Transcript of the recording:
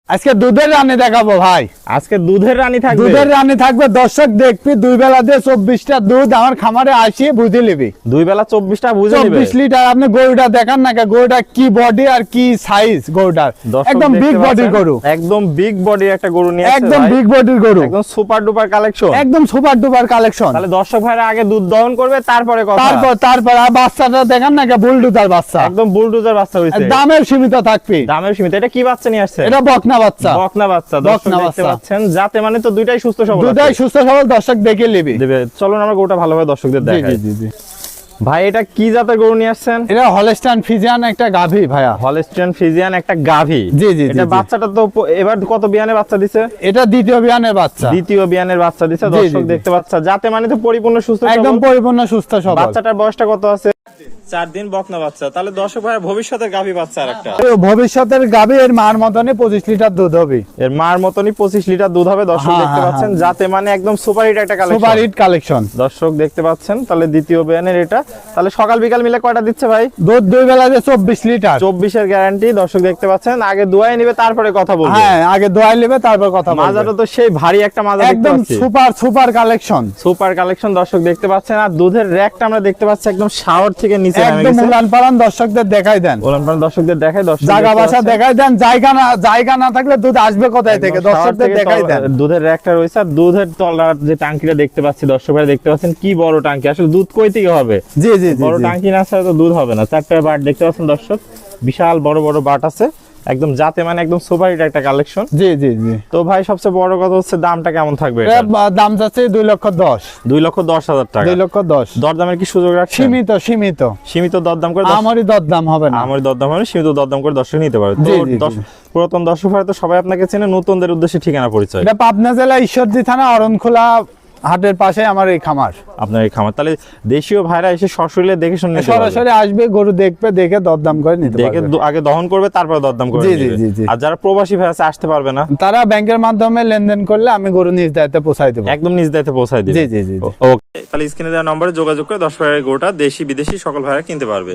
আজকে দুধের রানী দেখাবো ভাই। আজকে দুধের রানী থাকবে। দুধের রানী থাকবে, দর্শক দেখবি দুই বেলা দিয়ে 24টা দুধ আমার খামারে আসিয়ে বুঝে নিবি। দুই বেলা 24টা বুঝে নিবে। 24 লিটার। আপনি গরুটা দেখান না, গরুটা কি বডি আর কি সাইজ গরুটার, একদম বিগ বডির গরু, একদম বিগ বডির একটা গরু নিয়ে একদম বিগ বডির গরু, একদম সুপার ডুপার কালেকশন, একদম সুপার ডুপার কালেকশন। তাহলে দর্শক ভাইরা আগে দুধ দহন করবে তারপরে কথা। তারপর আর বাচ্চাটা দেখান না, বুলডুজার বাচ্চা, একদম বুলডুজার বাচ্চা হইছে। দামের সীমিত থাকবে, দামের সীমিত। এটা কি বাচ্চা নিয়ে আসছে? এটা বকনা বাচ্চা। বকনা বাচ্চা দর্শক দেখতে পাচ্ছেন, যাতে মানে তো দুইটাই সুস্থ সবল, দুইটাই সুস্থ সবল, দর্শক দেখে নেবে। চলুন আমরা গরুটা ভালোভাবে দর্শকদের দেখাই। জি। ভাই এটা কি জাতের গরু নিয়ে আসছেন? এটা হলস্টাইন ফ্রিজিয়ান একটা গাভী ভাইয়া। হলস্টাইন ফ্রিজিয়ান একটা গাভী। জি। এটা বাচ্চাটা তো এবার কত বিয়ানের বাচ্চা দিছে? এটা দ্বিতীয় বিয়ানের বাচ্চা। দ্বিতীয় বিয়ানের বাচ্চা দিছে দর্শক দেখতে পাচ্ছেন, যাতে মানে তো পরিপূর্ণ সুস্থ সবল, একদম পরিপূর্ণ সুস্থ সবল। বাচ্চাটার বয়সটা কত আছে? 4 দিন বকনা বাচ্চা। তাহলে দর্শক ভাই ভবিষ্যতের গাভী বাচ্চা আরেকটা। ভবিষ্যতের গাভী এর মার মতনই 25 লিটার দুধ হবে। এর মার মতনই 25 লিটার দুধ হবে দর্শক দেখতে পাচ্ছেন, যাতে মানে একদম সুপার হিট একটা কালেকশন, সুপার হিট কালেকশন দর্শক দেখতে পাচ্ছেন। তাহলে দ্বিতীয় বিয়ানের এটা, তাহলে সকাল বিকাল মিলে কয়টা দিচ্ছে ভাই? দুধ দুই বেলা দিয়ে 24 লিটার। 24 এর গ্যারান্টি দর্শক দেখতে পাচ্ছেন। আগে দোয়াই নিবে তারপরে কথা বলবে। হ্যাঁ, আগে দোয়াই নেবে তারপর কথা বলবে। মাজাটা তো সেই ভারী একটা মাজা, একদম সুপার কালেকশন, সুপার কালেকশন দর্শক দেখতে পাচ্ছেন। আর দুধের র‍্যাকটা আমরা দেখতে পাচ্ছি একদম শাওর থেকে নিচে নেমে গেছে। একদম উলান পালান দর্শকদের দেখাই দেন, উলান পালান দর্শকদের দেখাই। দর্শক জায়গা বাসা দেখাই দেন, জায়গা না থাকলে দুধ আসবে কোথায় থেকে, দর্শকদের দেখাই দেন। দুধের র‍্যাকটা রয়েছে, আর দুধের তলার যে টাঙ্কিটা দেখতে পাচ্ছি দর্শক ভাই দেখতে পাচ্ছেন, কি বড় টাঙ্কি। আসলে দুধ কই থেকে হবে? জি বড় টাঙ্কি না ছাড়া তো দুধ হবে না। 4টা বাট দেখতে পাচ্ছেন দর্শক, বিশাল বড় বড় বাট আছে একদম, যাতে মানে একদম সুপার হিট একটা কালেকশন। জি। তো ভাই সবচেয়ে বড় কথা হচ্ছে দামটা কেমন থাকবে? দাম যাচ্ছে 2,10,000। 2,10,000 টাকা। 2,10,000। দরদামের কি সুযোগ রাখছেন? সীমিত দরদাম করে। আমারই দরদাম হবে না, আমারই দরদাম হবে, সীমিত দরদাম করে দর্শক নিতে পারে। জি। পুরাতন দর্শক ভাই তো সবাই আপনাকে চেনে, নতুনদের উদ্দেশ্যে ঠিকানা পরিচয়। এটা পাবনা জেলা ঈশ্বরদী থানা অরণখোলা হাটের পাশে আমার এই খামার। আপনার এই খামার। তাহলে দেশীয় ভাইরা এসে সশরীরে দেখে শুনে নিতে পারবে। সরাসরি আসবে, গরু দেখবে, দেখে দরদাম করে নিতে পারবে। দেখে আগে দহন করবে তারপর দরদাম করে নিবে। জি। আর যারা প্রবাসী ভাই আছে আসতে পারবে না, তারা ব্যাংকের মাধ্যমে লেনদেন করলে আমি গরু নিজ দায়িত্বে পৌঁছাই দেবো। একদম নিজ দায়িত্বে পৌঁছায় দিবে। জি। ওকে, তাহলে স্ক্রিনে দেওয়া নম্বরে যোগাযোগ করে 10 ভাইয়ের গরুটা দেশি বিদেশি সকল ভাইরা কিনতে পারবে।